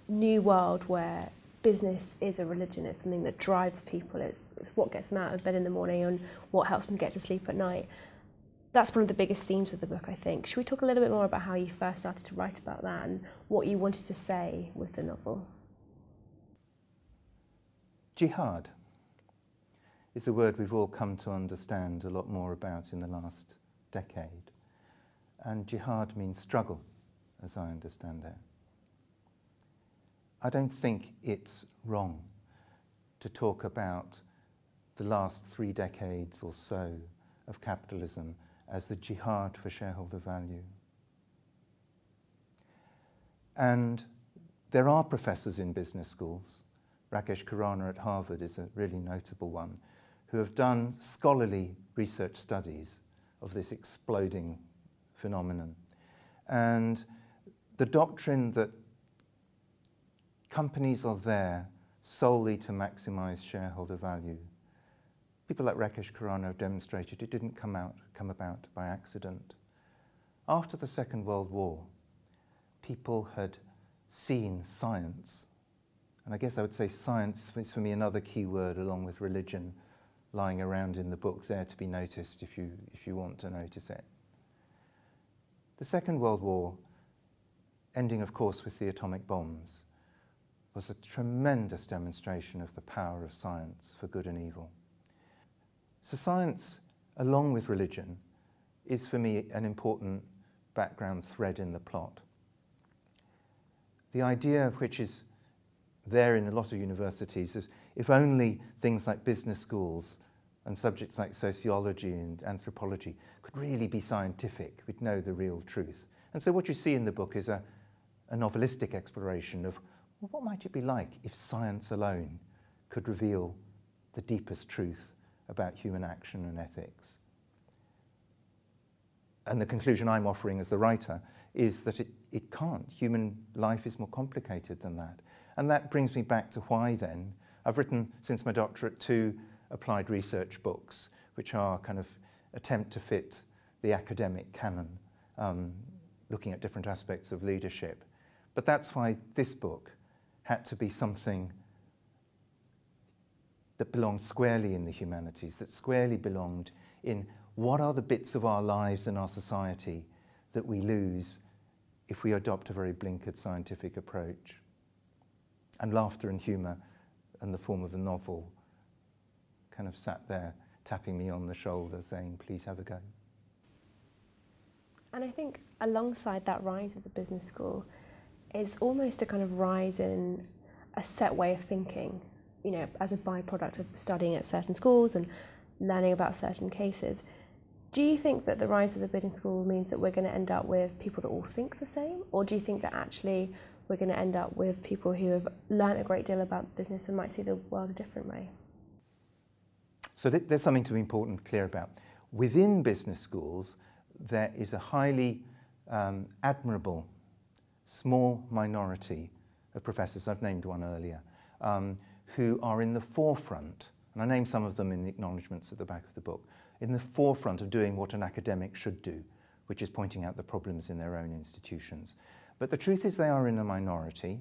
new world where business is a religion, it's something that drives people, it's what gets them out of bed in the morning and what helps them get to sleep at night. That's one of the biggest themes of the book, I think. Should we talk a little bit more about how you first started to write about that and what you wanted to say with the novel? Jihad is a word we've all come to understand a lot more about in the last decade. And jihad means struggle, as I understand it. I don't think it's wrong to talk about the last 3 decades or so of capitalism as the jihad for shareholder value. And there are professors in business schools. Rakesh Khurana at Harvard is a really notable one, who have done scholarly research studies of this exploding phenomenon. And the doctrine that companies are there solely to maximize shareholder value, people like Rakesh Khurana have demonstrated it didn't come about by accident. After the Second World War, people had seen science, and I guess I would say science is for me another key word along with religion lying around in the book there to be noticed if you want to notice it. The Second World War, ending of course with the atomic bombs, was a tremendous demonstration of the power of science for good and evil. So science, along with religion, is for me an important background thread in the plot. The idea, which is there in a lot of universities, is if only things like business schools and subjects like sociology and anthropology could really be scientific, we'd know the real truth. And so what you see in the book is a novelistic exploration of, well, what might it be like if science alone could reveal the deepest truth about human action and ethics? And the conclusion I'm offering as the writer is that it can't. Human life is more complicated than that. And that brings me back to why then I've written, since my doctorate, 2 applied research books, which are kind of attempt to fit the academic canon, looking at different aspects of leadership. But that's why this book had to be something that belonged squarely in the humanities, that squarely belonged in what are the bits of our lives and our society that we lose if we adopt a very blinkered scientific approach. And laughter and humour in the form of a novel kind of sat there tapping me on the shoulder saying, please have a go. And I think alongside that rise of the business school is almost a kind of rise in a set way of thinking, you know, as a byproduct of studying at certain schools and learning about certain cases. Do you think that the rise of the business school means that we're going to end up with people that all think the same? Or do you think that actually we're going to end up with people who have learned a great deal about business and might see the world a different way? So there's something to be important and clear about. Within business schools, there is a highly admirable small minority of professors, I've named one earlier, who are in the forefront, and I name some of them in the acknowledgements at the back of the book, in the forefront of doing what an academic should do, which is pointing out the problems in their own institutions. But the truth is they are in a minority,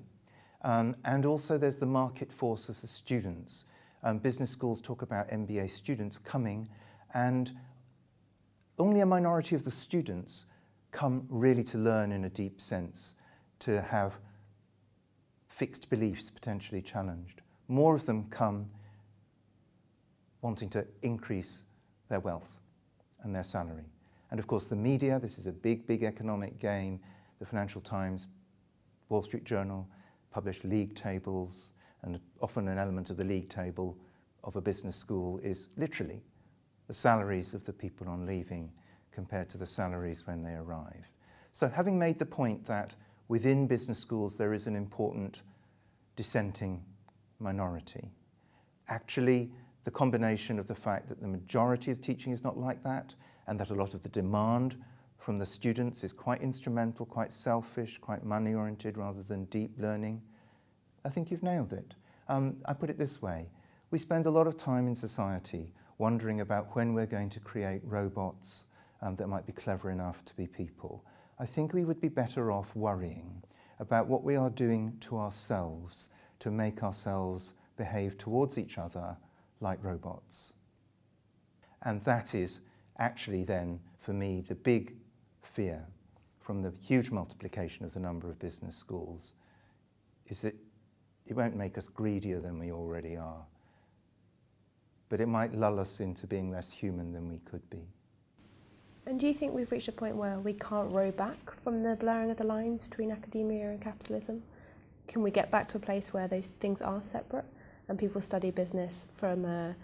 and also there's the market force of the students. Business schools talk about MBA students coming, and only a minority of the students come really to learn in a deep sense, to have fixed beliefs potentially challenged. More of them come wanting to increase their wealth and their salary. And of course the media, this is a big, big economic game. The Financial Times, Wall Street Journal publish league tables, and often an element of the league table of a business school is literally the salaries of the people on leaving compared to the salaries when they arrived. So having made the point that within business schools there is an important dissenting minority, actually the combination of the fact that the majority of teaching is not like that, and that a lot of the demand from the students is quite instrumental, quite selfish, quite money-oriented rather than deep learning, I think you've nailed it. I put it this way. We spend a lot of time in society wondering about when we're going to create robots that might be clever enough to be people. I think we would be better off worrying about what we are doing to ourselves to make ourselves behave towards each other like robots. And that is actually then, for me, the big fear from the huge multiplication of the number of business schools, is that it won't make us greedier than we already are, but it might lull us into being less human than we could be. And do you think we've reached a point where we can't row back from the blurring of the lines between academia and capitalism? Can we get back to a place where those things are separate and people study business from a,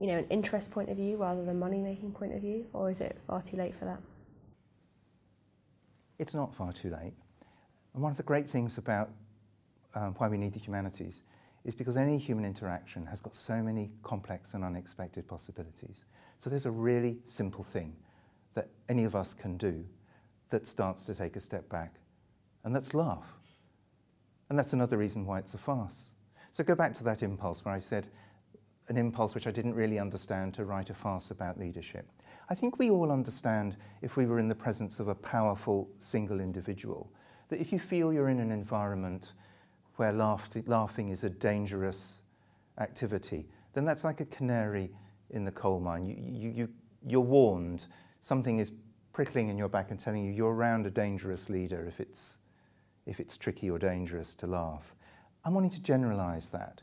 an interest point of view rather than money-making point of view, or is it far too late for that? It's not far too late. And one of the great things about why we need the humanities is because any human interaction has got so many complex and unexpected possibilities. So there's a really simple thing that any of us can do that starts to take a step back, and that's laugh. And that's another reason why it's a farce. So go back to that impulse where I said, an impulse which I didn't really understand, to write a farce about leadership. I think we all understand, if we were in the presence of a powerful single individual, that if you feel you're in an environment where laughing is a dangerous activity, then that's like a canary in the coal mine. You're warned. Something is prickling in your back and telling you you're around a dangerous leader if it's tricky or dangerous to laugh. I'm wanting to generalize that.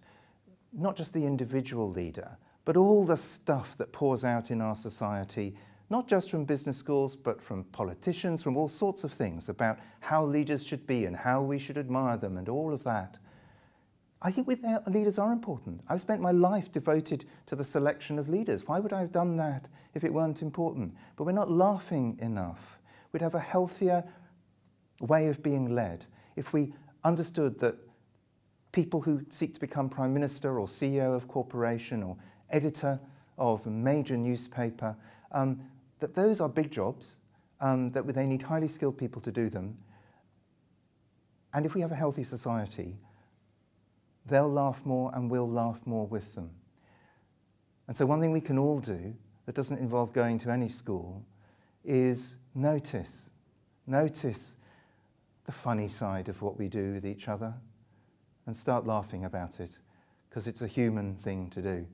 Not just the individual leader, but all the stuff that pours out in our society, not just from business schools, but from politicians, from all sorts of things about how leaders should be and how we should admire them and all of that. I think leaders are important. I've spent my life devoted to the selection of leaders. Why would I have done that if it weren't important? But we're not laughing enough. We'd have a healthier way of being led if we understood that people who seek to become Prime Minister or CEO of corporation or editor of a major newspaper, that those are big jobs, that they need highly skilled people to do them. And if we have a healthy society, they'll laugh more and we'll laugh more with them. And so one thing we can all do that doesn't involve going to any school is notice the funny side of what we do with each other and start laughing about it, because it's a human thing to do.